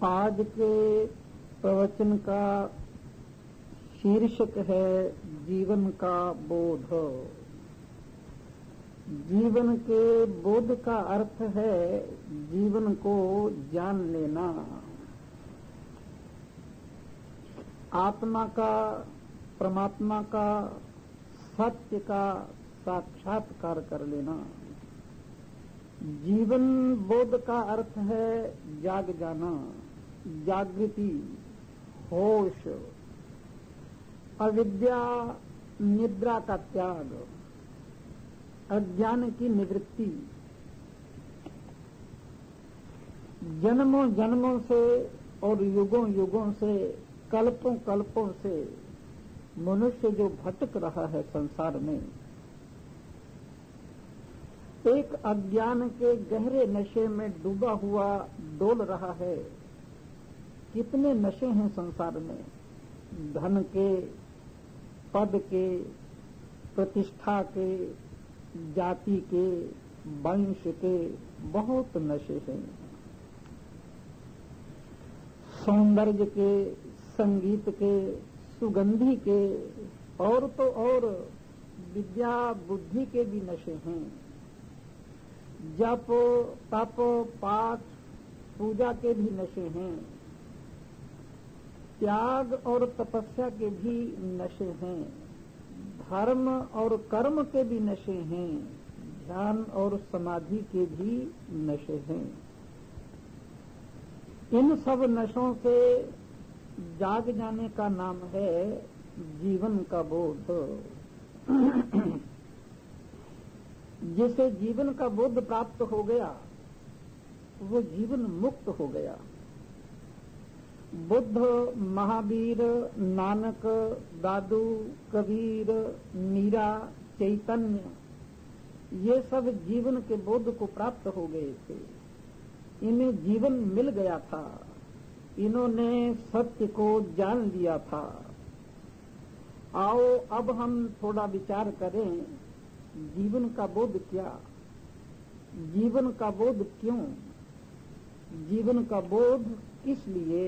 आज के प्रवचन का शीर्षक है जीवन का बोध। जीवन के बोध का अर्थ है जीवन को जान लेना, आत्मा का, परमात्मा का, सत्य का साक्षात्कार कर लेना। जीवन बोध का अर्थ है जाग जाना, जागृति, होश, अविद्या निद्रा का त्याग, अज्ञान की निवृत्ति। जन्मों जन्मों से और युगों युगों से, कल्पों कल्पों से मनुष्य जो भटक रहा है संसार में, एक अज्ञान के गहरे नशे में डूबा हुआ डोल रहा है। कितने नशे हैं संसार में, धन के, पद के, प्रतिष्ठा के, जाति के, वंश के, बहुत नशे हैं। सौंदर्य के, संगीत के, सुगंधि के, और तो और विद्या बुद्धि के भी नशे हैं। जप, तप, पाठ, पूजा के भी नशे हैं। त्याग और तपस्या के भी नशे हैं। धर्म और कर्म के भी नशे हैं। ध्यान और समाधि के भी नशे हैं। इन सब नशों से जाग जाने का नाम है जीवन का बोध। जिसे जीवन का बोध प्राप्त हो गया वो जीवन मुक्त हो गया। बुद्ध, महावीर, नानक, दादू, कबीर, मीरा, चैतन्य, ये सब जीवन के बोध को प्राप्त हो गए थे। इन्हें जीवन मिल गया था। इन्होंने सत्य को जान लिया था। आओ अब हम थोड़ा विचार करें, जीवन का बोध क्या, जीवन का बोध क्यों, जीवन का बोध किस लिए।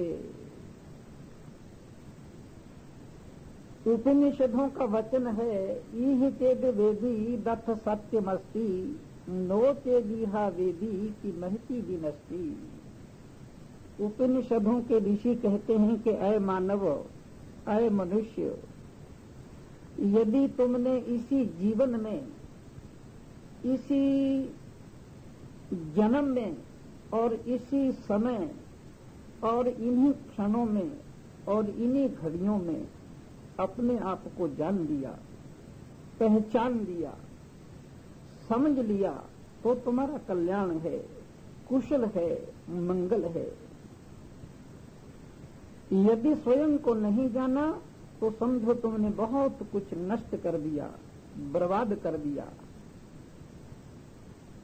उपनिषदों का वचन है, इह चेद वेदी दत्थ सत्यमस्ति, नो चेदिहा वेदी की महती विनष्टि। उपनिषदों के ऋषि कहते हैं कि अय मानव, अय मनुष्य, यदि तुमने इसी जीवन में, इसी जन्म में और इसी समय और इन्हीं क्षणों में और इन्हीं घड़ियों में अपने आप को जान लिया, पहचान लिया, समझ लिया, तो तुम्हारा कल्याण है, कुशल है, मंगल है। यदि स्वयं को नहीं जाना तो समझो तुमने बहुत कुछ नष्ट कर दिया, बर्बाद कर दिया।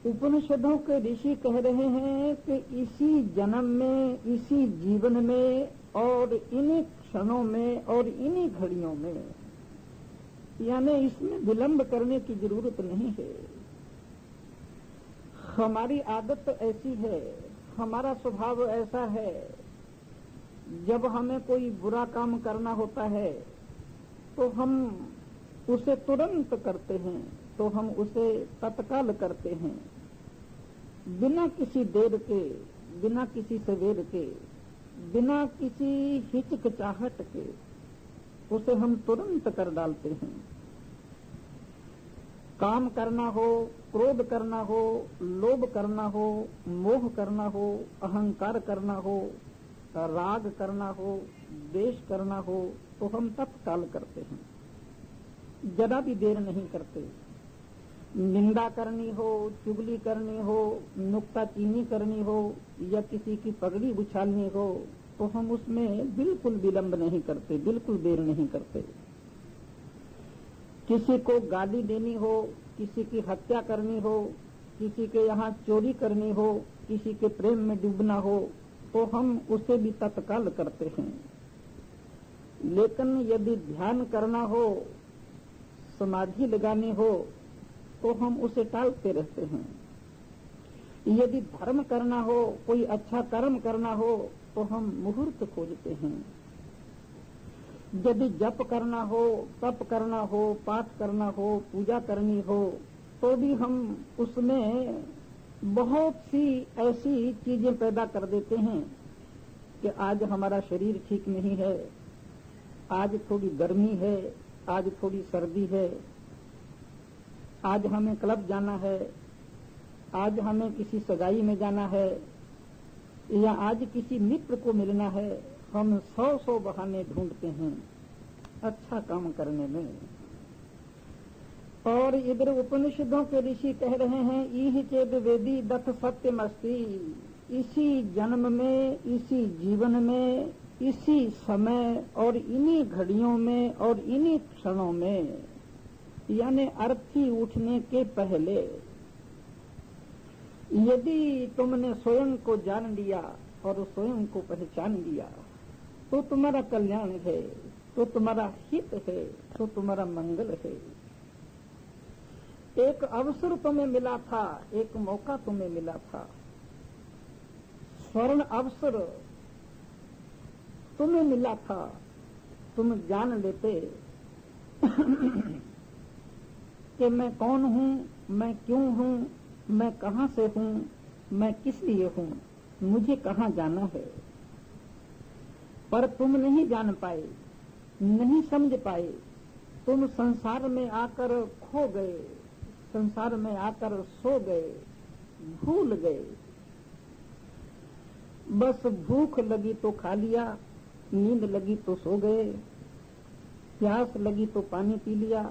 उपनिषदों के ऋषि कह रहे हैं कि इसी जन्म में, इसी जीवन में और इन्हीं क्षणों में और इन्हीं घड़ियों में, यानी इसमें विलंब करने की जरूरत नहीं है। हमारी आदत ऐसी है, हमारा स्वभाव ऐसा है, जब हमें कोई बुरा काम करना होता है तो हम उसे तुरंत करते हैं, तो हम उसे तत्काल करते हैं, बिना किसी देर के, बिना किसी सवेर के, बिना किसी हिचकिचाहट के, उसे हम तुरंत कर डालते हैं। काम करना हो, क्रोध करना हो, लोभ करना हो, मोह करना हो, अहंकार करना हो, राग करना हो, द्वेष करना हो, तो हम तत्काल करते हैं, जरा भी देर नहीं करते। निंदा करनी हो, चुगली करनी हो, नुक्ताचीनी करनी हो या किसी की पगड़ी उछालनी हो, तो हम उसमें बिल्कुल विलंब नहीं करते, बिल्कुल देर नहीं करते। किसी को गाली देनी हो, किसी की हत्या करनी हो, किसी के यहाँ चोरी करनी हो, किसी के प्रेम में डूबना हो, तो हम उसे भी तत्काल करते हैं। लेकिन यदि ध्यान करना हो, समाधि लगानी हो, तो हम उसे टालते रहते हैं। यदि धर्म करना हो, कोई अच्छा कर्म करना हो, तो हम मुहूर्त खोजते हैं। यदि जप करना हो, तप करना हो, पाठ करना हो, पूजा करनी हो, तो भी हम उसमें बहुत सी ऐसी चीजें पैदा कर देते हैं कि आज हमारा शरीर ठीक नहीं है, आज थोड़ी गर्मी है, आज थोड़ी सर्दी है, आज हमें क्लब जाना है, आज हमें किसी सगाई में जाना है, या आज किसी मित्र को मिलना है। हम 100 बहाने ढूंढते हैं अच्छा काम करने में। और इधर उपनिषदों के ऋषि कह रहे हैं, इह चेद वेदी दत्त सत्यमस्ति, इसी जन्म में, इसी जीवन में, इसी समय और इन्हीं घड़ियों में और इन्हीं क्षणों में, यानी अर्थी उठने के पहले यदि तुमने स्वयं को जान लिया और स्वयं को पहचान लिया तो तुम्हारा कल्याण है, तो तुम्हारा हित है, तो तुम्हारा मंगल है। एक अवसर तुम्हें मिला था, एक मौका तुम्हें मिला था, स्वर्ण अवसर तुम्हें मिला था, तुम जान लेते कि मैं कौन हूँ, मैं क्यों हूँ, मैं कहाँ से हूँ, मैं किस लिए हूँ, मुझे कहाँ जाना है। पर तुम नहीं जान पाए, नहीं समझ पाए, तुम संसार में आकर खो गए, संसार में आकर सो गए, भूल गए। बस भूख लगी तो खा लिया, नींद लगी तो सो गए, प्यास लगी तो पानी पी लिया,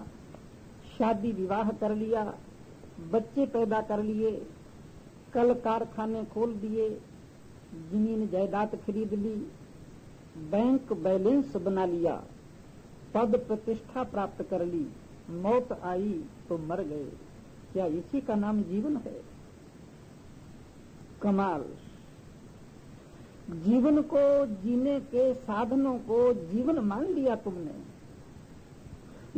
शादी विवाह कर लिया, बच्चे पैदा कर लिए, कल कारखाने खोल दिए, जमीन जायदाद खरीद ली, बैंक बैलेंस बना लिया, पद प्रतिष्ठा प्राप्त कर ली, मौत आई तो मर गए। क्या इसी का नाम जीवन है? कमाल। जीवन को जीने के साधनों को जीवन मान लिया तुमने।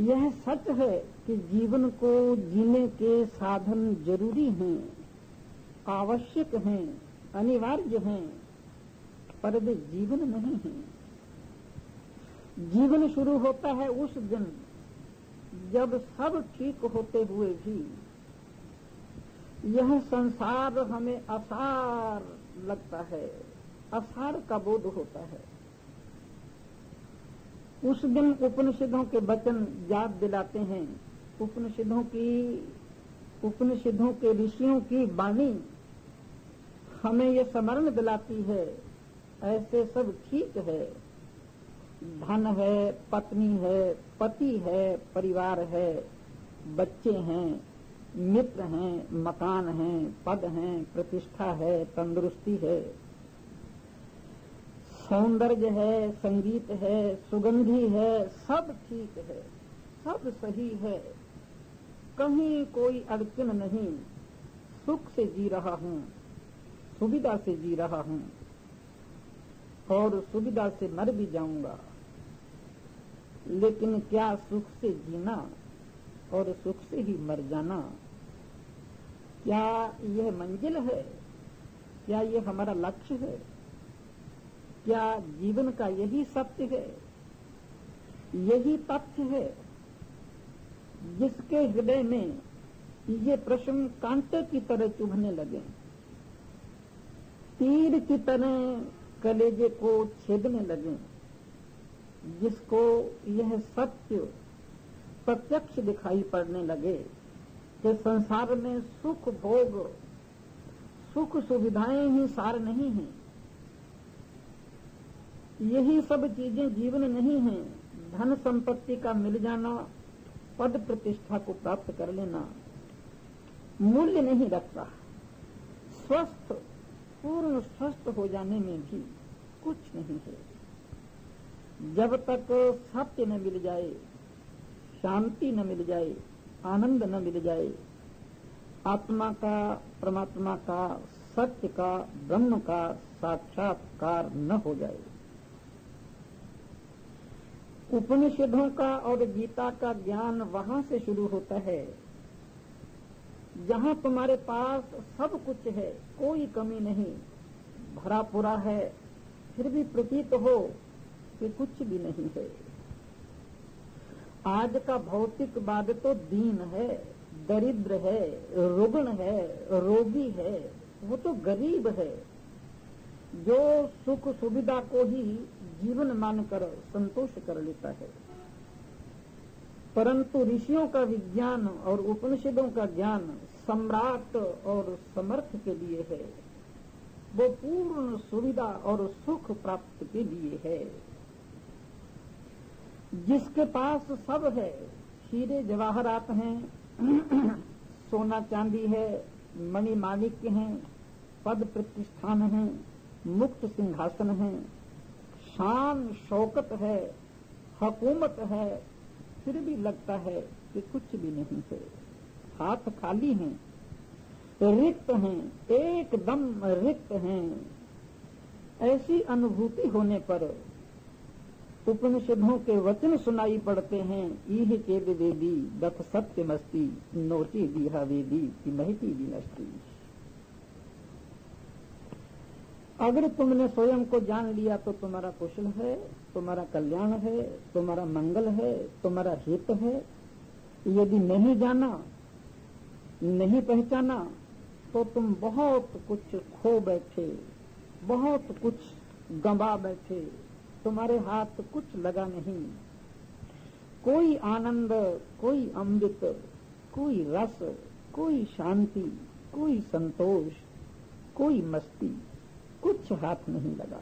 यह सच है कि जीवन को जीने के साधन जरूरी हैं, आवश्यक हैं, अनिवार्य हैं, पर वे जीवन नहीं हैं। जीवन शुरू होता है उस दिन जब सब ठीक होते हुए भी यह संसार हमें असार लगता है, असार का बोध होता है। उस दिन उपनिषदों के वचन याद दिलाते हैं, उपनिषदों के ऋषियों की वाणी हमें ये स्मरण दिलाती है, ऐसे सब ठीक है, धन है, पत्नी है, पति है, परिवार है, बच्चे हैं, मित्र हैं, मकान हैं, पद हैं, प्रतिष्ठा है, तंदुरुस्ती है, सौंदर्य है, संगीत है, सुगंधी है, सब ठीक है, सब सही है, कहीं कोई अड़चन नहीं, सुख से जी रहा हूँ, सुविधा से जी रहा हूँ और सुविधा से मर भी जाऊंगा। लेकिन क्या सुख से जीना और सुख से ही मर जाना, क्या यह मंजिल है? क्या यह हमारा लक्ष्य है? क्या जीवन का यही सत्य है, यही तथ्य है जिसके हृदय में ये प्रश्न कांटे की तरह चुभने लगे, तीर की तरह कलेजे को छेदने लगे, जिसको यह सत्य प्रत्यक्ष दिखाई पड़ने लगे कि संसार में सुख भोग, सुख सुविधाएं ही सार नहीं हैं, यही सब चीजें जीवन नहीं हैं। धन संपत्ति का मिल जाना, पद प्रतिष्ठा को प्राप्त कर लेना मूल्य नहीं रखता। स्वस्थ, पूर्ण स्वस्थ हो जाने में भी कुछ नहीं है। जब तक सत्य न मिल जाए, शांति न मिल जाए, आनंद न मिल जाए, आत्मा का, परमात्मा का, सत्य का, ब्रह्म का साक्षात्कार न हो जाए। उपनिषदों का और गीता का ज्ञान वहां से शुरू होता है जहां तुम्हारे पास सब कुछ है, कोई कमी नहीं, भरा पूरा है, फिर भी प्रतीत हो कि कुछ भी नहीं है। आज का भौतिकवाद तो दीन है, दरिद्र है, रुग्ण है, रोगी है, वो तो गरीब है, जो सुख सुविधा को ही जीवन मानकर संतोष कर लेता है। परंतु ऋषियों का विज्ञान और उपनिषदों का ज्ञान सम्राट और समर्थ के लिए है, वो पूर्ण सुविधा और सुख प्राप्त के लिए है। जिसके पास सब है, हीरे जवाहरात हैं, सोना चांदी है, मणि माणिक्य हैं, पद प्रतिष्ठान है, मुक्त सिंहासन है, शान शौकत है, हुकूमत है, फिर भी लगता है कि कुछ भी नहीं है। हाथ खाली हैं, रिक्त हैं, एकदम रिक्त हैं। ऐसी अनुभूति होने पर उपनिषदों के वचन सुनाई पड़ते हैं, इह चेद वेदी दथ सत्यमस्ति नोची दीहा वेदी की महती विनष्टि। अगर तुमने स्वयं को जान लिया तो तुम्हारा कुशल है, तुम्हारा कल्याण है, तुम्हारा मंगल है, तुम्हारा हित है। यदि नहीं जाना, नहीं पहचाना, तो तुम बहुत कुछ खो बैठे, बहुत कुछ गंवा बैठे, तुम्हारे हाथ कुछ लगा नहीं। कोई आनंद, कोई अमृत, कोई रस, कोई शांति, कोई संतोष, कोई मस्ती, कुछ हाथ नहीं लगा।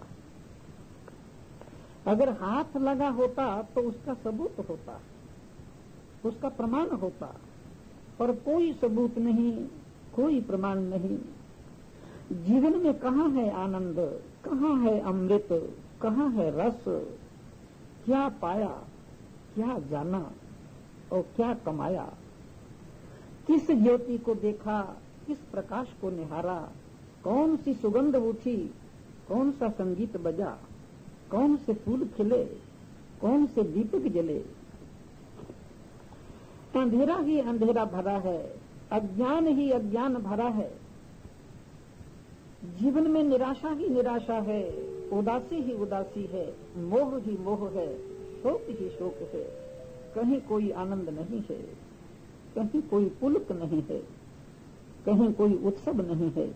अगर हाथ लगा होता तो उसका सबूत होता, उसका प्रमाण होता, पर कोई सबूत नहीं, कोई प्रमाण नहीं। जीवन में कहाँ है आनंद, कहाँ है अमृत, कहाँ है रस, क्या पाया, क्या जाना और क्या कमाया, किस ज्योति को देखा, किस प्रकाश को निहारा, कौन सी सुगंध उठी, कौन सा संगीत बजा, कौन से फूल खिले, कौन से दीपक जले। अंधेरा ही अंधेरा भरा है, अज्ञान ही अज्ञान भरा है। जीवन में निराशा ही निराशा है, उदासी ही उदासी है, मोह ही मोह है, शोक ही शोक है। कहीं कोई आनंद नहीं है, कहीं कोई पुलक नहीं है, कहीं कोई उत्सव नहीं है,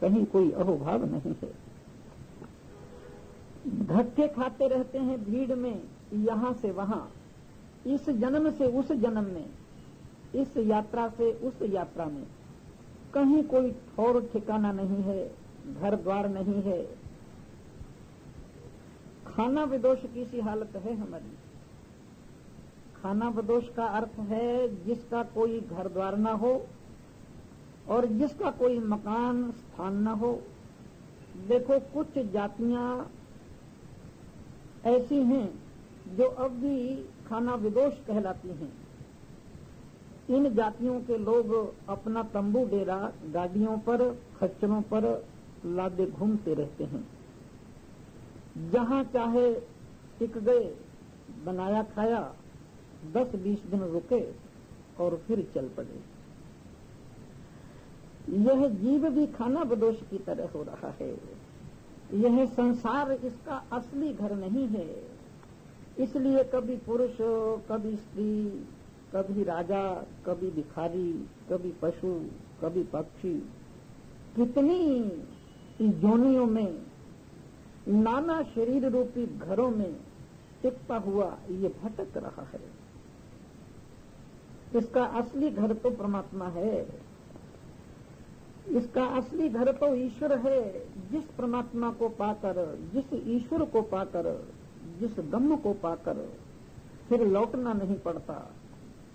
कहीं कोई अहोभाव नहीं है। धक्के खाते रहते हैं भीड़ में, यहाँ से वहाँ, इस जन्म से उस जन्म में, इस यात्रा से उस यात्रा में। कहीं कोई ठौर ठिकाना नहीं है, घर द्वार नहीं है। खाना विदोष की सी हालत है हमारी। खाना विदोष का अर्थ है जिसका कोई घर द्वार न हो और जिसका कोई मकान स्थान न हो। देखो, कुछ जातियां ऐसी हैं जो अब भी खाना विदोष कहलाती हैं। इन जातियों के लोग अपना तंबू डेरा गाड़ियों पर, खच्चरों पर लादे घूमते रहते हैं। जहां चाहे टिक गए, बनाया खाया, 10-20 दिन रुके और फिर चल पड़े। यह जीव भी खाना बदोश की तरह हो रहा है। यह संसार इसका असली घर नहीं है। इसलिए कभी पुरुष, कभी स्त्री, कभी राजा, कभी भिखारी, कभी पशु, कभी पक्षी, कितनी योनियों में, नाना शरीर रूपी घरों में टिकता हुआ ये भटक रहा है। इसका असली घर तो परमात्मा है। इसका असली घर तो ईश्वर है। जिस परमात्मा को पाकर, जिस ईश्वर को पाकर, जिस ब्रह्म को पाकर फिर लौटना नहीं पड़ता।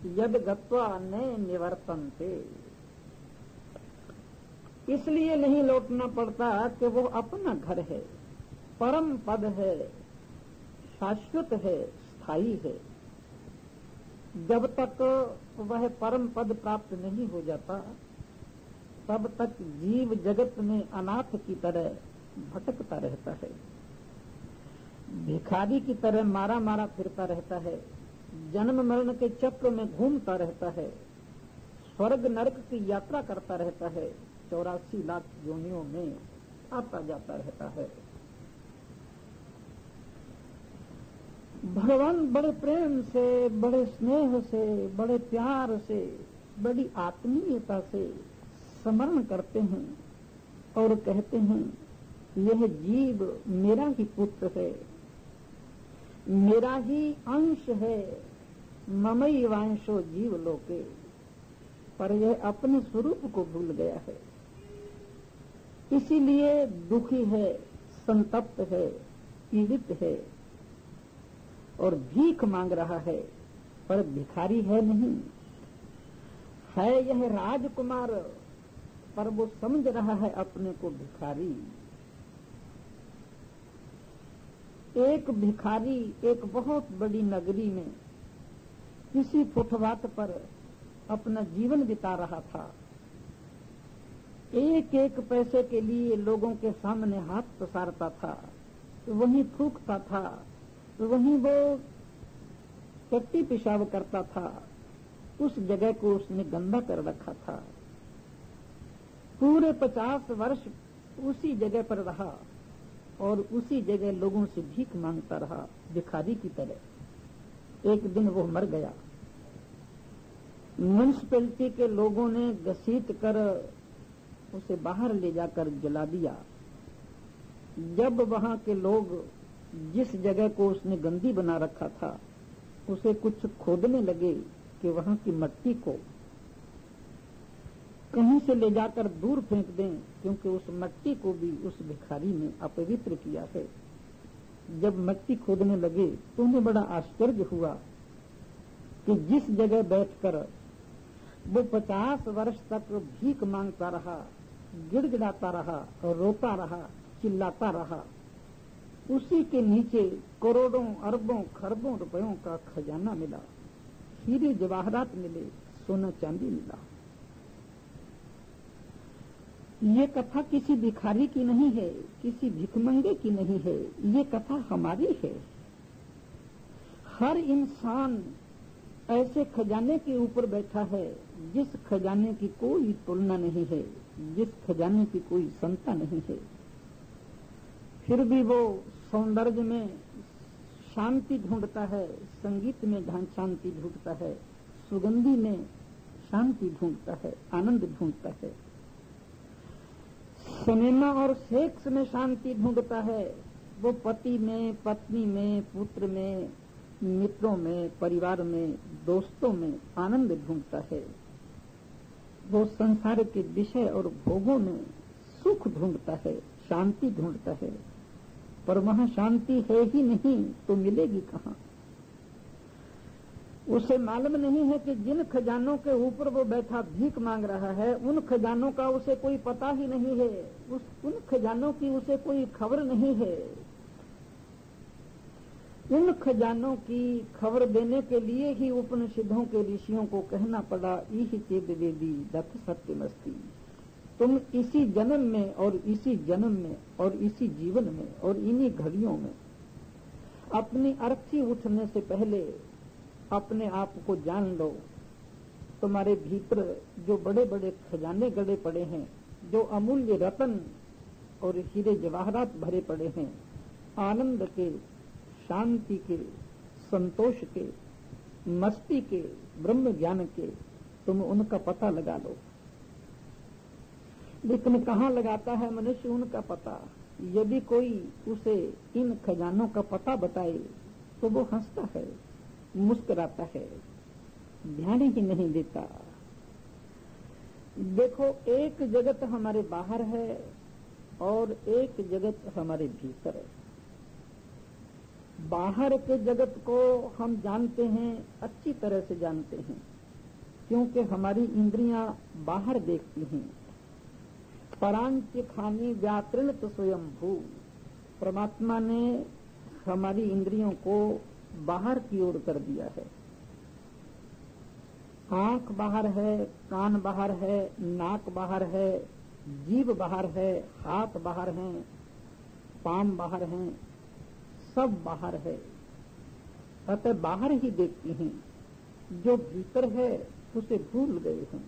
यद गत्वा न निवर्तन्ते, इसलिए नहीं लौटना पड़ता कि वो अपना घर है, परम पद है, शाश्वत है, स्थायी है। जब तक वह परम पद प्राप्त नहीं हो जाता, तब तक जीव जगत में अनाथ की तरह भटकता रहता है, भिखारी की तरह मारा मारा फिरता रहता है, जन्म मरण के चक्र में घूमता रहता है, स्वर्ग नरक की यात्रा करता रहता है, 84 लाख योनियों में आता जाता रहता है। भगवान बड़े प्रेम से, बड़े स्नेह से, बड़े प्यार से, बड़ी आत्मीयता से स्मरण करते हैं और कहते हैं यह जीव मेरा ही पुत्र है, मेरा ही अंश है, ममई वांशो जीव लोके। पर यह अपने स्वरूप को भूल गया है, इसीलिए दुखी है, संतप्त है, पीड़ित है और भीख मांग रहा है। पर भिखारी है नहीं, है यह राजकुमार, पर वो समझ रहा है अपने को भिखारी। एक भिखारी एक बहुत बड़ी नगरी में किसी फुटपाथ पर अपना जीवन बिता रहा था। एक एक पैसे के लिए लोगों के सामने हाथ पसारता था, वहीं थूकता था, वहीं वो टट्टी पेशाब करता था। उस जगह को उसने गंदा कर रखा था। पूरे 50 वर्ष उसी जगह पर रहा और उसी जगह लोगों से भीख मांगता रहा भिखारी की तरह। एक दिन वो मर गया। म्युनिसिपैलिटी के लोगों ने घसीट कर उसे बाहर ले जाकर जला दिया। जब वहां के लोग जिस जगह को उसने गंदी बना रखा था उसे कुछ खोदने लगे कि वहां की मिट्टी को कहीं से ले जाकर दूर फेंक दें, क्योंकि उस मिट्टी को भी उस भिखारी ने अपवित्र किया है। जब मिट्टी खोदने लगे तो उन्हें बड़ा आश्चर्य हुआ कि जिस जगह बैठकर वो 50 वर्ष तक भीख मांगता रहा, गिड़गिड़ाता रहा, रोता रहा, चिल्लाता रहा, उसी के नीचे करोड़ों अरबों खरबों रुपयों का खजाना मिला, हीरे जवाहरात मिले, सोना चांदी मिला। ये कथा किसी भिखारी की नहीं है, किसी भिखमंगे की नहीं है, ये कथा हमारी है। हर इंसान ऐसे खजाने के ऊपर बैठा है जिस खजाने की कोई तुलना नहीं है, जिस खजाने की कोई समता नहीं है। फिर भी वो सौंदर्य में शांति ढूंढता है, संगीत में शांति ढूंढता है, सुगंधि में शांति ढूंढता है, आनंद ढूंढता है, सिनेमा और सेक्स में शांति ढूंढता है। वो पति में, पत्नी में, पुत्र में, मित्रों में, परिवार में, दोस्तों में आनंद ढूंढता है। वो संसार के विषय और भोगों में सुख ढूंढता है, शांति ढूंढता है। पर वहां शांति है ही नहीं तो मिलेगी कहां? उसे मालूम नहीं है कि जिन खजानों के ऊपर वो बैठा भीख मांग रहा है उन खजानों का उसे कोई पता ही नहीं है, उन खजानों की उसे कोई खबर नहीं है। उन खजानों की खबर देने के लिए ही उपनिषदों के ऋषियों को कहना पड़ा, इहि चेद वेदी दत्त सत्यमस्ति। तुम इसी जन्म में और इसी जन्म में और इसी जीवन में और इन्हीं घड़ियों में अपनी अर्थी उठने से पहले अपने आप को जान लो। तुम्हारे भीतर जो बड़े बड़े खजाने गड़े पड़े हैं, जो अमूल्य रतन और हीरे जवाहरात भरे पड़े हैं, आनंद के, शांति के, संतोष के, मस्ती के, ब्रह्म ज्ञान के, तुम उनका पता लगा लो। लेकिन कहाँ लगाता है मनुष्य उनका पता? यदि कोई उसे इन खजानों का पता बताए तो वो हंसता है, मुस्कुराता है, ध्यान ही नहीं देता। देखो, एक जगत हमारे बाहर है और एक जगत हमारे भीतर है। बाहर के जगत को हम जानते हैं, अच्छी तरह से जानते हैं, क्योंकि हमारी इंद्रियां बाहर देखती हैं। परांच खानी व्यातृणत स्वयं भू, परमात्मा ने हमारी इंद्रियों को बाहर की ओर कर दिया है। आंख बाहर है, कान बाहर है, नाक बाहर है, जीभ बाहर है, हाथ बाहर हैं, पांव बाहर हैं, सब बाहर है। अतः बाहर ही देखती हैं, जो भीतर है उसे भूल गए हैं।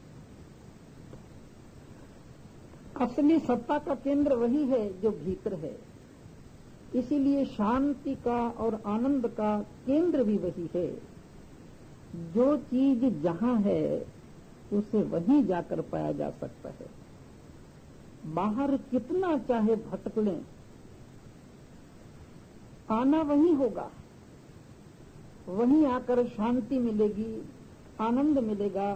असली सत्ता का केंद्र वही है जो भीतर है। इसीलिए शांति का और आनंद का केंद्र भी वही है। जो चीज जहां है उसे वहीं जाकर पाया जा सकता है। बाहर कितना चाहे भटक लें, आना वहीं होगा, वहीं आकर शांति मिलेगी, आनंद मिलेगा,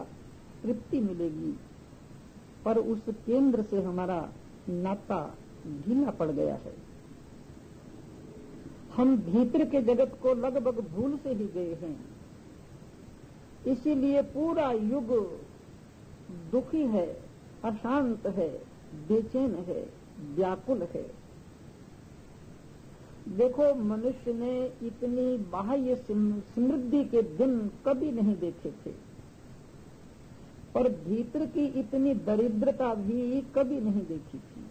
तृप्ति मिलेगी। पर उस केंद्र से हमारा नाता ढीला पड़ गया है। हम भीतर के जगत को लगभग भूल से ही गए हैं। इसीलिए पूरा युग दुखी है, अशांत है, बेचैन है, व्याकुल है। देखो, मनुष्य ने इतनी बाह्य समृद्धि के दिन कभी नहीं देखे थे, पर भीतर की इतनी दरिद्रता भी कभी नहीं देखी थी।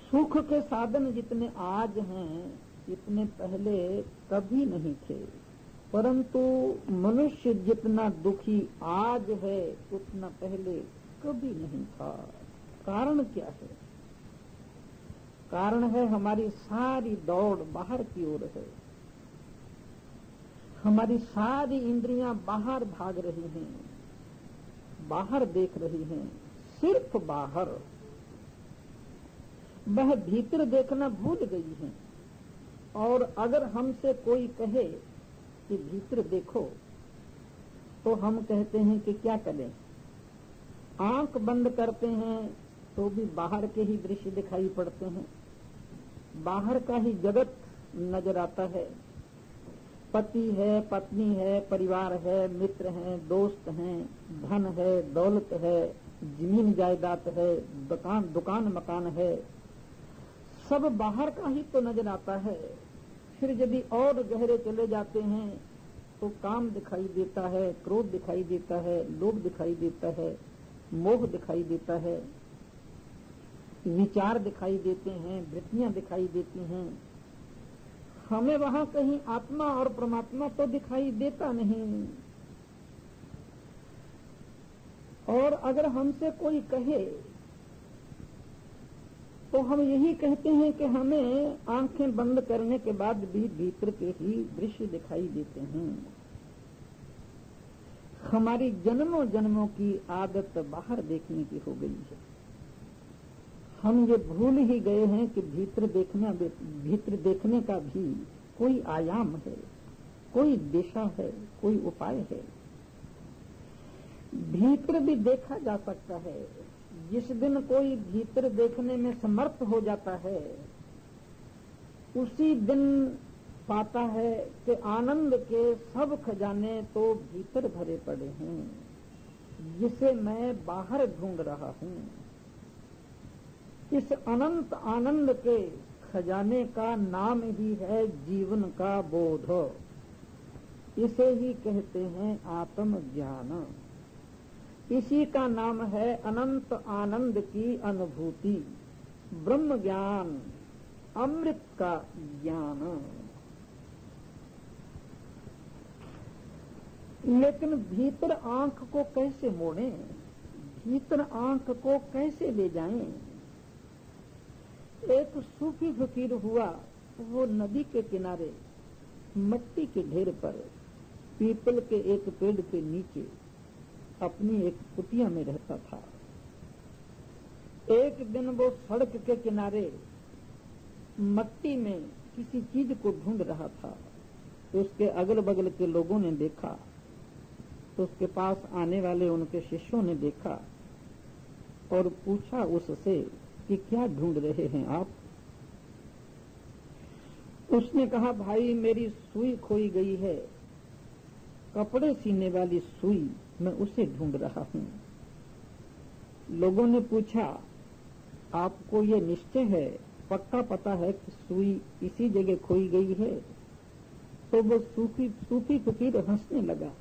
सुख के साधन जितने आज हैं, इतने पहले कभी नहीं थे। परंतु मनुष्य जितना दुखी आज है, उतना पहले कभी नहीं था। कारण क्या है? कारण है हमारी सारी दौड़ बाहर की ओर है। हमारी सारी इंद्रियां बाहर भाग रही हैं, बाहर देख रही हैं, सिर्फ बाहर। वह भीतर देखना भूल गई हैं। और अगर हमसे कोई कहे कि भीतर देखो, तो हम कहते हैं कि क्या करें। आंख बंद करते हैं तो भी बाहर के ही दृश्य दिखाई पड़ते हैं, बाहर का ही जगत नजर आता है। पति है, पत्नी है, परिवार है, मित्र हैं, दोस्त हैं, धन है, दौलत है, जमीन जायदाद है, दुकान मकान है, सब बाहर का ही तो नजर आता है। फिर यदि और गहरे चले जाते हैं तो काम दिखाई देता है, क्रोध दिखाई देता है, लोभ दिखाई देता है, मोह दिखाई देता है, विचार दिखाई देते हैं, वृत्तियां दिखाई देती हैं। हमें वहां कहीं आत्मा और परमात्मा तो दिखाई देता नहीं। और अगर हमसे कोई कहे तो हम यही कहते हैं कि हमें आंखें बंद करने के बाद भी भीतर के ही दृश्य दिखाई देते हैं। हमारी जन्मों जन्मों की आदत बाहर देखने की हो गई है। हम ये भूल ही गए हैं कि भीतर देखने का भी कोई आयाम है, कोई दिशा है, कोई उपाय है। भीतर भी देखा जा सकता है। जिस दिन कोई भीतर देखने में समर्थ हो जाता है, उसी दिन पाता है कि आनंद के सब खजाने तो भीतर भरे पड़े हैं, जिसे मैं बाहर ढूंढ रहा हूं। इस अनंत आनंद के खजाने का नाम ही है जीवन का बोध। इसे ही कहते हैं आत्मज्ञान। इसी का नाम है अनंत आनंद की अनुभूति, ब्रह्म ज्ञान, अमृत का ज्ञान। लेकिन भीतर आंख को कैसे मोड़ें, भीतर आंख को कैसे ले जाएं? एक सूफी फकीर हुआ, वो नदी के किनारे मट्टी के ढेर पर पीपल के एक पेड़ के नीचे अपनी एक कुटिया में रहता था। एक दिन वो सड़क के किनारे मट्टी में किसी चीज को ढूंढ रहा था। तो उसके अगल बगल के लोगों ने देखा, तो उसके पास आने वाले उनके शिष्यों ने देखा और पूछा उससे कि क्या ढूंढ रहे हैं आप? उसने कहा, भाई मेरी सुई खोई गई है, कपड़े सीने वाली सुई, मैं उसे ढूंढ रहा हूं। लोगों ने पूछा, आपको ये निश्चय है, पक्का पता है कि सुई इसी जगह खोई गई है? तो वो सूफी फकीर हंसने लगा,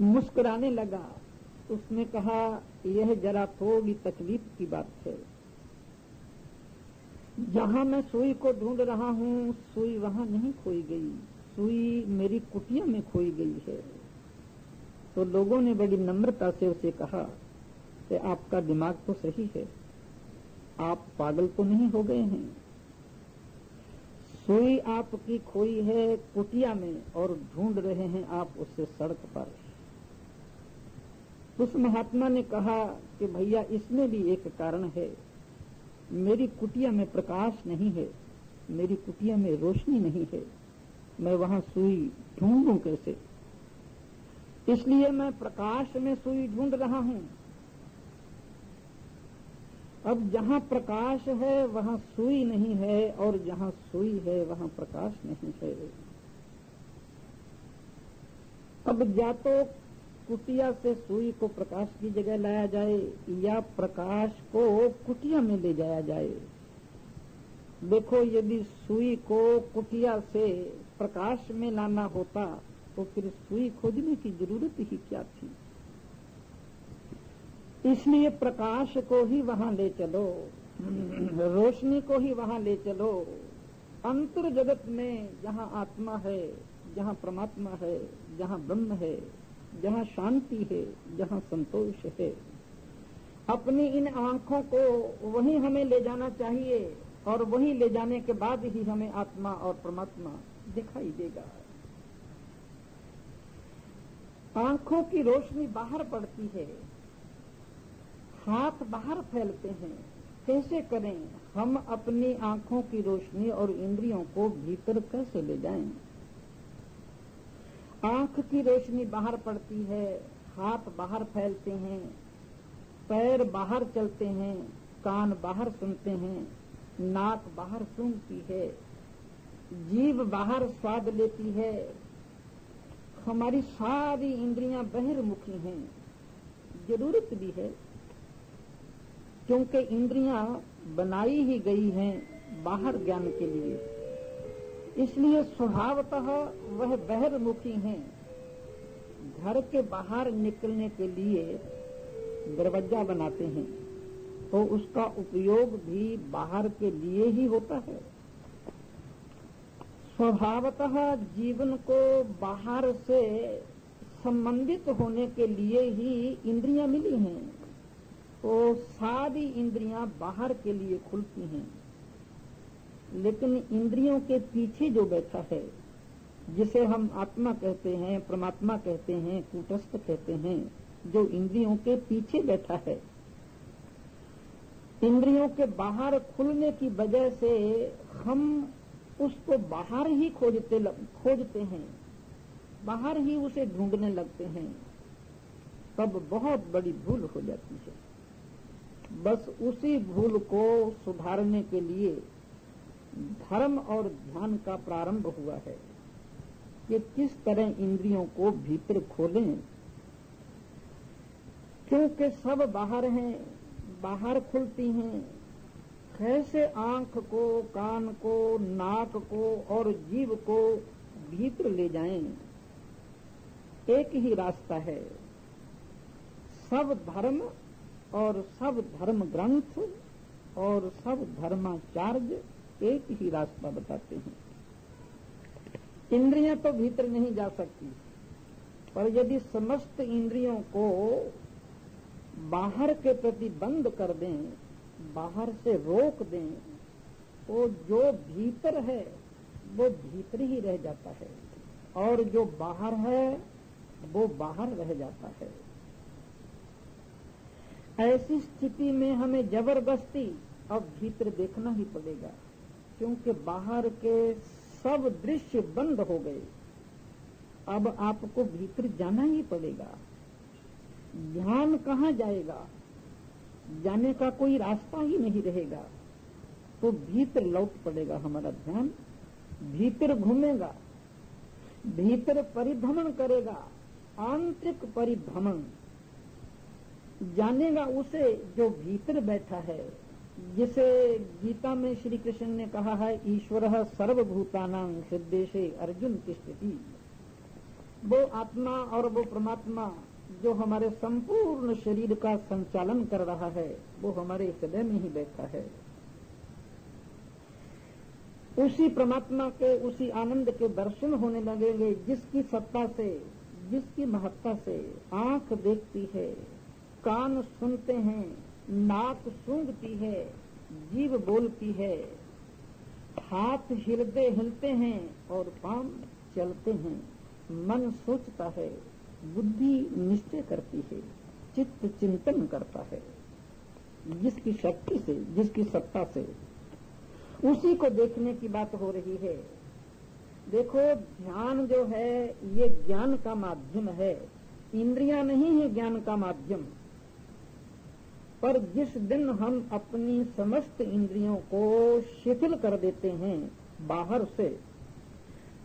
मुस्कुराने लगा। उसने कहा, यह जरा थोड़ी तकलीफ की बात है। जहां मैं सुई को ढूंढ रहा हूं, सुई वहां नहीं खोई गई, सुई मेरी कुटिया में खोई गई है। तो लोगों ने बड़ी नम्रता से उसे कहा कि आपका दिमाग तो सही है, आप पागल तो नहीं हो गए हैं? सुई आपकी खोई है कुटिया में और ढूंढ रहे हैं आप उससे सड़क पर। उस महात्मा ने कहा कि भैया इसमें भी एक कारण है, मेरी कुटिया में प्रकाश नहीं है, मेरी कुटिया में रोशनी नहीं है, मैं वहां सुई ढूंढूं कैसे? इसलिए मैं प्रकाश में सुई ढूंढ रहा हूं। अब जहां प्रकाश है वहां सुई नहीं है, और जहां सुई है वहां प्रकाश नहीं है। अब या तो कुटिया से सुई को प्रकाश की जगह लाया जाए, या प्रकाश को कुटिया में ले जाया जाए। देखो, यदि सुई को कुटिया से प्रकाश में लाना होता तो फिर सुई खोजने की जरूरत ही क्या थी? इसलिए प्रकाश को ही वहां ले चलो, रोशनी को ही वहां ले चलो। अंतर जगत में जहां आत्मा है, जहां परमात्मा है, जहां ब्रह्म है, जहां शांति है, जहां संतोष है, अपनी इन आंखों को वहीं हमें ले जाना चाहिए, और वहीं ले जाने के बाद ही हमें आत्मा और परमात्मा दिखाई देगा। आंखों की रोशनी बाहर पड़ती है, हाथ बाहर फैलते हैं। कैसे करें? हम अपनी आंखों की रोशनी और इंद्रियों को भीतर कैसे ले जाएं? आंख की रोशनी बाहर पड़ती है, हाथ बाहर फैलते हैं, पैर बाहर चलते हैं, कान बाहर सुनते हैं, नाक बाहर सूंघती है, जीभ बाहर स्वाद लेती है। हमारी सारी इंद्रियां बहिर्मुखी हैं। जरूरत भी है, क्योंकि इंद्रियां बनाई ही गई हैं बाहर ज्ञान के लिए, इसलिए स्वभावतः वह बहिर्मुखी हैं। घर के बाहर निकलने के लिए दरवाजा बनाते हैं तो उसका उपयोग भी बाहर के लिए ही होता है। स्वभावतः जीवन को बाहर से संबंधित होने के लिए ही इंद्रियां मिली हैं, तो सारी इंद्रियां बाहर के लिए खुलती हैं। लेकिन इंद्रियों के पीछे जो बैठा है, जिसे हम आत्मा कहते हैं, परमात्मा कहते हैं, कूटस्थ कहते हैं, जो इंद्रियों के पीछे बैठा है, इंद्रियों के बाहर खुलने की वजह से हम उसको बाहर ही खोजते हैं, बाहर ही उसे ढूंढने लगते हैं। तब बहुत बड़ी भूल हो जाती है। बस उसी भूल को सुधारने के लिए धर्म और ध्यान का प्रारंभ हुआ है कि किस तरह इंद्रियों को भीतर खोलें, क्योंकि सब बाहर हैं, बाहर खुलती हैं। कैसे आंख को, कान को, नाक को और जीभ को भीतर ले जाएं? एक ही रास्ता है। सब धर्म और सब धर्म ग्रंथ और सब धर्माचार्य एक ही रास्ता बताते हैं। इंद्रियां तो भीतर नहीं जा सकती, पर यदि समस्त इंद्रियों को बाहर के प्रति बंद कर दें, बाहर से रोक दें, तो जो भीतर है वो भीतर ही रह जाता है, और जो बाहर है वो बाहर रह जाता है। ऐसी स्थिति में हमें जबरदस्ती अब भीतर देखना ही पड़ेगा, क्योंकि बाहर के सब दृश्य बंद हो गए। अब आपको भीतर जाना ही पड़ेगा। ध्यान कहाँ जाएगा? जाने का कोई रास्ता ही नहीं रहेगा, तो भीतर लौट पड़ेगा हमारा ध्यान। भीतर घूमेगा, भीतर परिभ्रमण करेगा, आंतरिक परिभ्रमण। जानेगा उसे जो भीतर बैठा है, जिसे गीता में श्री कृष्ण ने कहा है, ईश्वरः सर्वभूतानां हृद्देशे अर्जुन तिष्ठति। वो आत्मा और वो परमात्मा जो हमारे संपूर्ण शरीर का संचालन कर रहा है, वो हमारे हृदय में ही बैठा है। उसी परमात्मा के, उसी आनंद के दर्शन होने लगेंगे, जिसकी सत्ता से, जिसकी महत्ता से आंख देखती है, कान सुनते हैं, नाक सूंघती है, जीभ बोलती है, हाथ हिलते हैं और पांव चलते हैं, मन सोचता है, बुद्धि निश्चय करती है, चित्त चिंतन करता है। जिसकी शक्ति से, जिसकी सत्ता से, उसी को देखने की बात हो रही है। देखो, ध्यान जो है ये ज्ञान का माध्यम है, इंद्रियां नहीं है ज्ञान का माध्यम। पर जिस दिन हम अपनी समस्त इंद्रियों को शिथिल कर देते हैं बाहर से,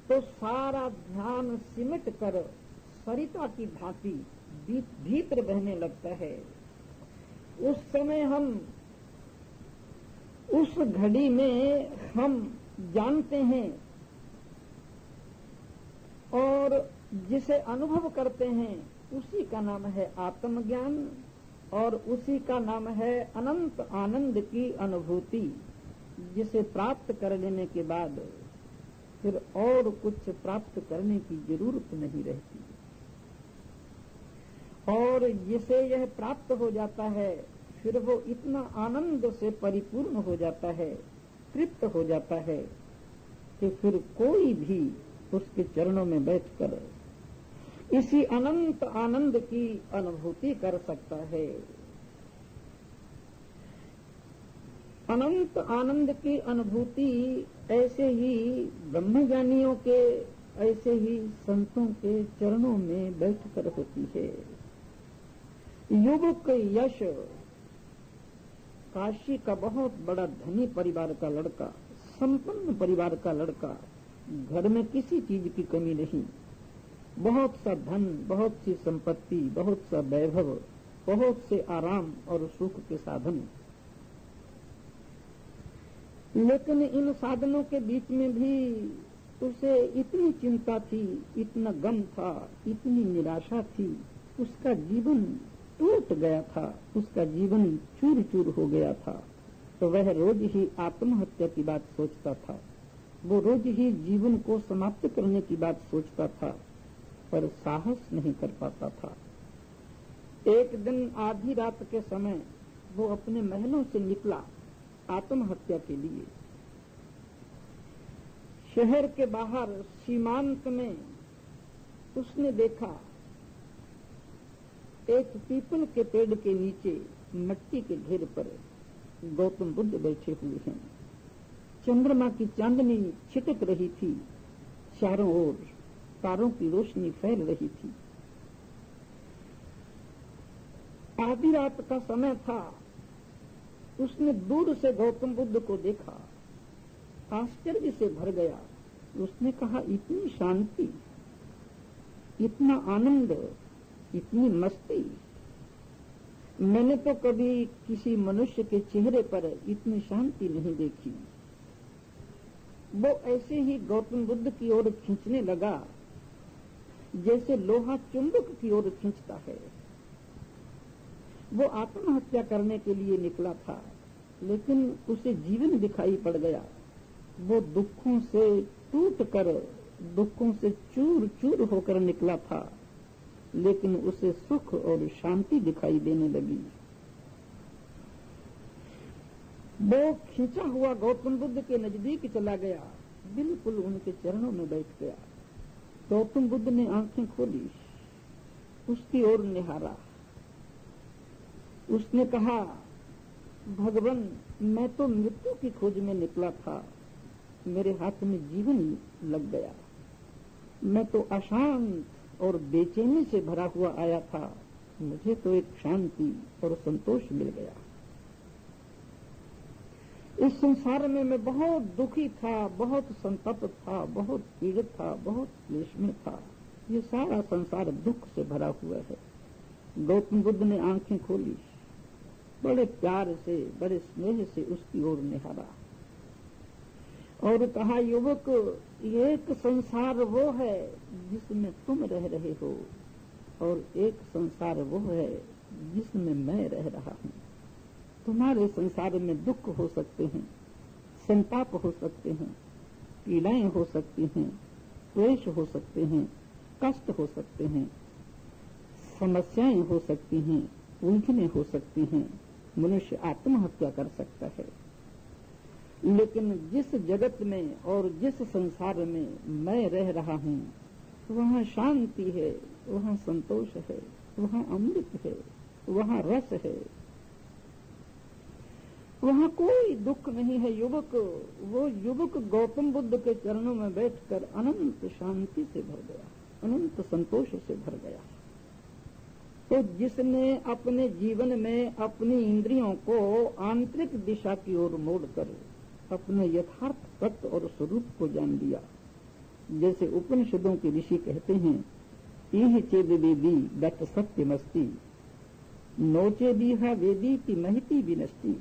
तो सारा ध्यान सिमट कर सरिता की भांति भीतर बहने लगता है। उस समय हम, उस घड़ी में हम जानते हैं और जिसे अनुभव करते हैं उसी का नाम है आत्मज्ञान, और उसी का नाम है अनंत आनंद की अनुभूति, जिसे प्राप्त कर लेने के बाद फिर और कुछ प्राप्त करने की जरूरत नहीं रहती। और जिसे यह प्राप्त हो जाता है, फिर वो इतना आनंद से परिपूर्ण हो जाता है, तृप्त हो जाता है कि फिर कोई भी उसके चरणों में बैठकर इसी अनंत आनंद की अनुभूति कर सकता है। अनंत आनंद की अनुभूति ऐसे ही ब्रह्मज्ञानियों के, ऐसे ही संतों के चरणों में बैठकर होती है। युवक यश काशी का बहुत बड़ा धनी परिवार का लड़का, संपन्न परिवार का लड़का, घर में किसी चीज की कमी नहीं, बहुत सा धन, बहुत सी संपत्ति, बहुत सा वैभव, बहुत से आराम और सुख के साधन। लेकिन इन साधनों के बीच में भी उसे इतनी चिंता थी, इतना गम था, इतनी निराशा थी, उसका जीवन टूट गया था, उसका जीवन चूर चूर हो गया था। तो वह रोज ही आत्महत्या की बात सोचता था, वो रोज ही जीवन को समाप्त करने की बात सोचता था, पर साहस नहीं कर पाता था। एक दिन आधी रात के समय वो अपने महलों से निकला आत्महत्या के लिए। शहर के बाहर सीमांत में उसने देखा एक पीपल के पेड़ के नीचे मिट्टी के ढेर पर गौतम बुद्ध बैठे हुए हैं। चंद्रमा की चांदनी छिटक रही थी, चारों ओर तारों की रोशनी फैल रही थी। आधी रात का समय था। उसने दूर से गौतम बुद्ध को देखा, आश्चर्य से भर गया। उसने कहा, इतनी शांति, इतना आनंद, इतनी मस्ती, मैंने तो कभी किसी मनुष्य के चेहरे पर इतनी शांति नहीं देखी। वो ऐसे ही गौतम बुद्ध की ओर खींचने लगा जैसे लोहा चुंबक की ओर खींचता है। वो आत्महत्या करने के लिए निकला था, लेकिन उसे जीवन दिखाई पड़ गया। वो दुखों से टूट कर, दुखों से चूर चूर होकर निकला था, लेकिन उसे सुख और शांति दिखाई देने लगी। वो खींचा हुआ गौतम बुद्ध के नजदीक चला गया, बिल्कुल उनके चरणों में बैठ गया। गौतम बुद्ध ने आंखें खोली, उसकी ओर निहारा। उसने कहा, भगवान, मैं तो मृत्यु की खोज में निकला था, मेरे हाथ में जीवन लग गया। मैं तो अशांत और बेचैनी से भरा हुआ आया था, मुझे तो एक शांति और संतोष मिल गया। इस संसार में मैं बहुत दुखी था, बहुत संतप्त था, बहुत पीड़ित था, बहुत क्लेश में था। ये सारा संसार दुख से भरा हुआ है। गौतम बुद्ध ने आंखें खोली, बड़े प्यार से, बड़े स्नेह से उसकी ओर निहारा और कहा, युवक, एक संसार वो है जिसमें तुम रह रहे हो, और एक संसार वो है जिसमें मैं रह रहा हूँ। तुम्हारे संसार में दुख हो सकते हैं, संताप हो सकते हैं, पीड़ाएं हो सकती हैं, क्लेश हो सकते हैं, कष्ट हो सकते हैं, समस्याएं हो सकती हैं, उलझने हो सकती हैं, मनुष्य आत्महत्या कर सकता है। लेकिन जिस जगत में और जिस संसार में मैं रह रहा हूँ वहाँ शांति है, वहाँ संतोष है, वहाँ अमृत है, वहाँ रस है, वहाँ कोई दुख नहीं है। युवक, वो युवक गौतम बुद्ध के चरणों में बैठकर अनंत शांति से भर गया, अनंत संतोष से भर गया। तो जिसने अपने जीवन में अपनी इंद्रियों को आंतरिक दिशा की ओर मोड़कर अपने यथार्थ तत्व और स्वरूप को जान लिया, जैसे उपनिषदों के ऋषि कहते हैं, इह चेद वेदी दत्त सत्यमस्ति नोचे दीहा वेदी की महती विनष्टि।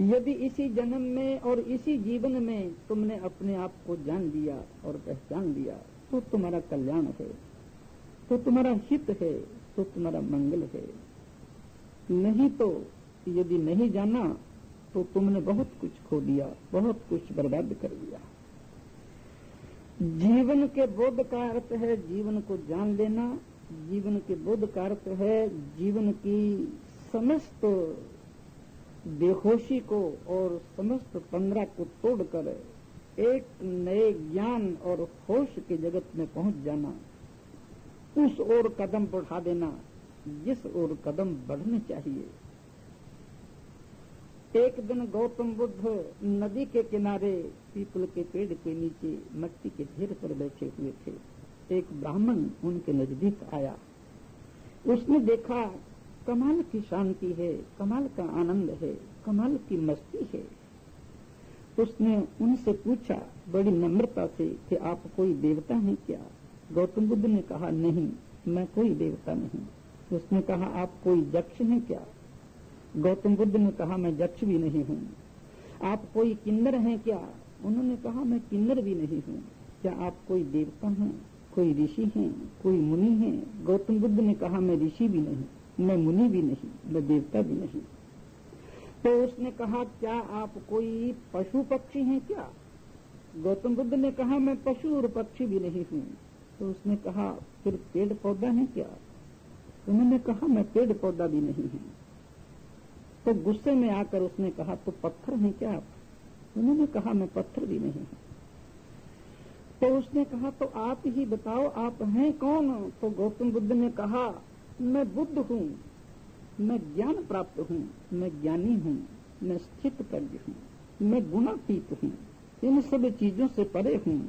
यदि इसी जन्म में और इसी जीवन में तुमने अपने आप को जान लिया और पहचान लिया तो तुम्हारा कल्याण है, तो तुम्हारा हित है, तो तुम्हारा मंगल है। नहीं तो यदि नहीं जाना तो तुमने बहुत कुछ खो दिया, बहुत कुछ बर्बाद कर दिया। जीवन के बोध का अर्थ है जीवन को जान लेना। जीवन के बोध का अर्थ है जीवन की समस्त बेहोशी को और समस्त तंद्रा को तोड़कर एक नए ज्ञान और होश के जगत में पहुंच जाना, उस ओर कदम बढ़ा देना जिस ओर कदम बढ़ने चाहिए। एक दिन गौतम बुद्ध नदी के किनारे पीपल के पेड़ के नीचे मट्टी के ढेर पर बैठे हुए थे। एक ब्राह्मण उनके नजदीक आया। उसने देखा कमाल की शांति है, कमाल का आनंद है, कमाल की मस्ती है। उसने उनसे पूछा बड़ी नम्रता से कि आप कोई देवता हैं क्या? गौतम बुद्ध ने कहा नहीं, मैं कोई देवता नहीं। उसने कहा आप कोई यक्ष हैं क्या? गौतम बुद्ध ने कहा मैं यक्ष भी नहीं हूँ। आप कोई किन्नर हैं क्या? उन्होंने कहा मैं किन्नर भी नहीं हूँ। क्या आप कोई देवता हैं, कोई ऋषि हैं, कोई मुनि हैं? गौतम बुद्ध ने कहा मैं ऋषि भी नहीं, मैं मुनि भी नहीं, मैं देवता भी नहीं। तो उसने कहा क्या आप कोई पशु पक्षी हैं क्या? गौतम बुद्ध ने कहा मैं पशु और पक्षी भी नहीं हूँ। तो उसने कहा फिर पेड़ पौधा है क्या? उन्होंने कहा मैं पेड़ पौधा भी नहीं हूँ। तो गुस्से में आकर उसने कहा तो पत्थर हैं क्या आप? उन्होंने कहा मैं पत्थर भी नहीं हूँ। तो उसने कहा तो आप ही बताओ आप हैं कौन? तो गौतम बुद्ध ने कहा मैं बुद्ध हूँ, मैं ज्ञान प्राप्त हूँ, मैं ज्ञानी हूँ, मैं स्थित प्रज्ञ हूँ, मैं गुणातीत हूँ, इन सब चीजों से परे हूँ।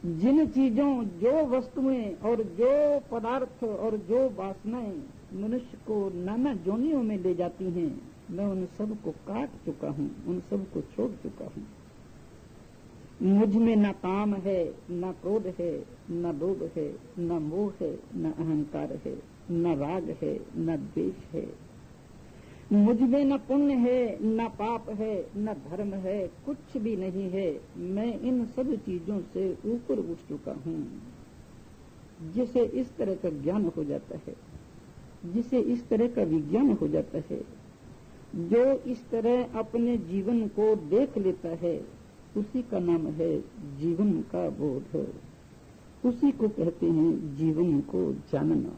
जिन चीजों, जो वस्तुएं और जो पदार्थ और जो वासनाएं मनुष्य को नाना जोनियों में ले जाती हैं, मैं उन सब को काट चुका हूँ, उन सब को छोड़ चुका हूँ। मुझ में न काम है, न क्रोध है, न लोभ है, न मोह है, न अहंकार है, न राग है, न द्वेष है। मुझ में न पुण्य है, न पाप है, न धर्म है, कुछ भी नहीं है। मैं इन सब चीजों से ऊपर उठ चुका हूँ। जिसे इस तरह का ज्ञान हो जाता है, जिसे इस तरह का विज्ञान हो जाता है, जो इस तरह अपने जीवन को देख लेता है, उसी का नाम है जीवन का बोध। उसी को कहते हैं जीवन को जानना।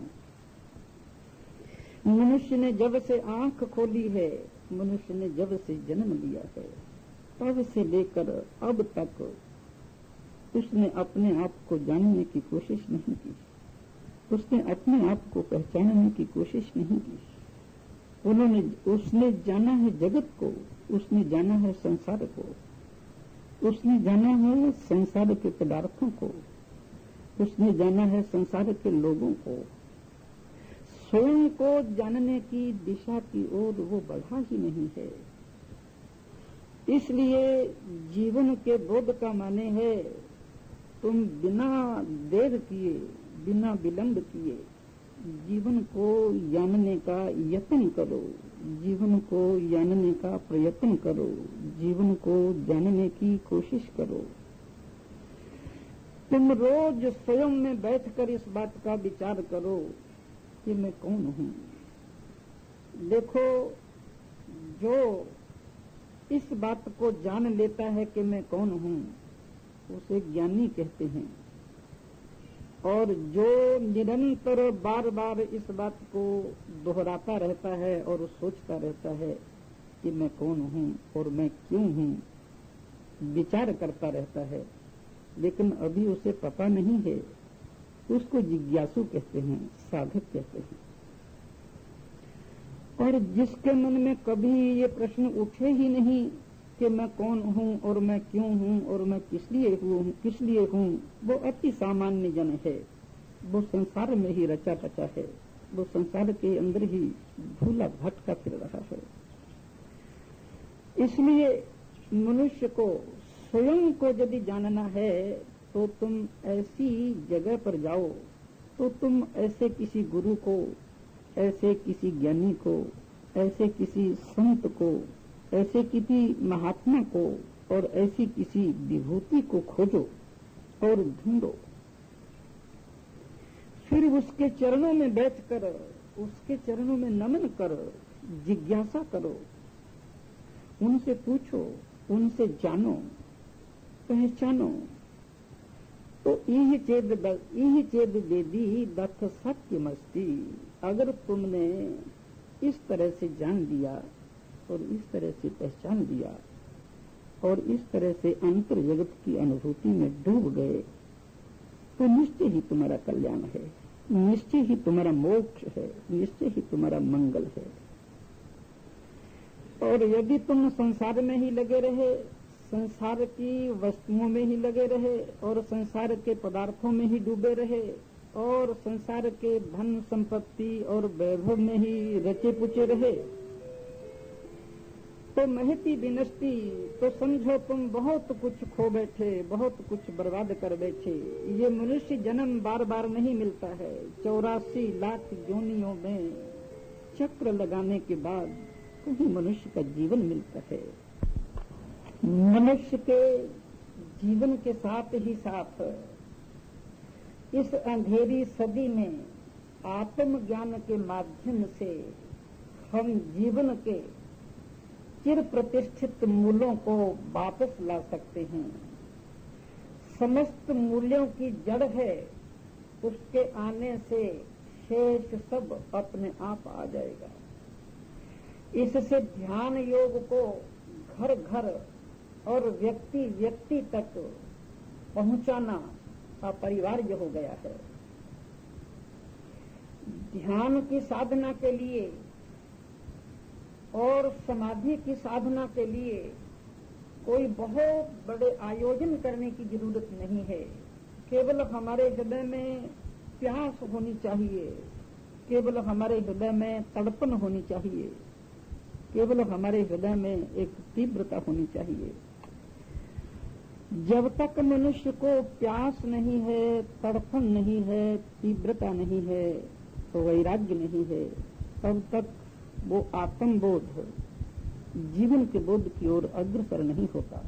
मनुष्य ने जब से आंख खोली है, मनुष्य ने जब से जन्म लिया है, तब से लेकर अब तक उसने अपने आप को जानने की कोशिश नहीं की। उसने अपने आप को पहचानने की कोशिश नहीं की। उसने जाना है जगत को, उसने जाना है संसार को, उसने जाना है संसार के पदार्थों को, उसने जाना है संसार के लोगों को। स्वयं को जानने की दिशा की ओर वो बढ़ा ही नहीं है। इसलिए जीवन के बोध का माने है तुम बिना देर किए, बिना विलंब किए जीवन को जानने का यत्न करो, जीवन को जानने का प्रयत्न करो, जीवन को जानने की कोशिश करो। तुम रोज स्वयं में बैठकर इस बात का विचार करो कि मैं कौन हूँ। देखो, जो इस बात को जान लेता है कि मैं कौन हूँ, उसे ज्ञानी कहते हैं। और जो निरंतर बार बार इस बात को दोहराता रहता है और सोचता रहता है, कि मैं कौन हूँ और मैं क्यों हूँ विचार करता रहता है, लेकिन अभी उसे पता नहीं है, उसको जिज्ञासु कहते हैं, साधक कहते हैं। और जिसके मन में कभी ये प्रश्न उठे ही नहीं कि मैं कौन हूँ और मैं क्यों हूँ और मैं किस लिए हूँ, वो अति सामान्य जन है। वो संसार में ही रचा पचा है, वो संसार के अंदर ही भूला भटका फिर रहा है। इसलिए मनुष्य को स्वयं को यदि जानना है तो तुम ऐसी जगह पर जाओ, तो तुम ऐसे किसी गुरु को, ऐसे किसी ज्ञानी को, ऐसे किसी संत को, ऐसे किसी महात्मा को और ऐसी किसी विभूति को खोजो और ढूंढो। फिर उसके चरणों में बैठकर, उसके चरणों में नमन कर जिज्ञासा करो, उनसे पूछो, उनसे जानो, पहचानो। तो इह चेद वेदी दत्त सत्यमस्ति। अगर तुमने इस तरह से जान लिया और इस तरह से पहचान लिया और इस तरह से अंतर जगत की अनुभूति में डूब गए, तो निश्चय ही तुम्हारा कल्याण है, निश्चय ही तुम्हारा मोक्ष है, निश्चय ही तुम्हारा मंगल है। और यदि तुम संसार में ही लगे रहे, संसार की वस्तुओं में ही लगे रहे और संसार के पदार्थों में ही डूबे रहे और संसार के धन संपत्ति और वैभव में ही रचे पुचे रहे, तो महती विनष्टि, तो समझो तुम बहुत कुछ खो बैठे, बहुत कुछ बर्बाद कर बैठे। ये मनुष्य जन्म बार बार नहीं मिलता है, 84 लाख योनियों में चक्र लगाने के बाद कहीं मनुष्य का जीवन मिलता है। मनुष्य के जीवन के साथ ही साथ इस अंधेरी सदी में आत्मज्ञान के माध्यम से हम जीवन के चिर प्रतिष्ठित मूल्यों को वापस ला सकते हैं। समस्त मूल्यों की जड़ है, उसके आने से शेष सब अपने आप आ जाएगा। इससे ध्यान योग को घर घर और व्यक्ति व्यक्ति तक पहुंचाना अपरिवार्य हो गया है। ध्यान की साधना के लिए और समाधि की साधना के लिए कोई बहुत बड़े आयोजन करने की जरूरत नहीं है। केवल हमारे हृदय में प्यास होनी चाहिए, केवल हमारे हृदय में तड़पन होनी चाहिए, केवल हमारे हृदय में एक तीव्रता होनी चाहिए। जब तक मनुष्य को प्यास नहीं है, तड़पन नहीं है, तीव्रता नहीं है, तो वैराग्य नहीं है, तब तक वो आत्मबोध, जीवन के बोध की ओर अग्रसर नहीं होता।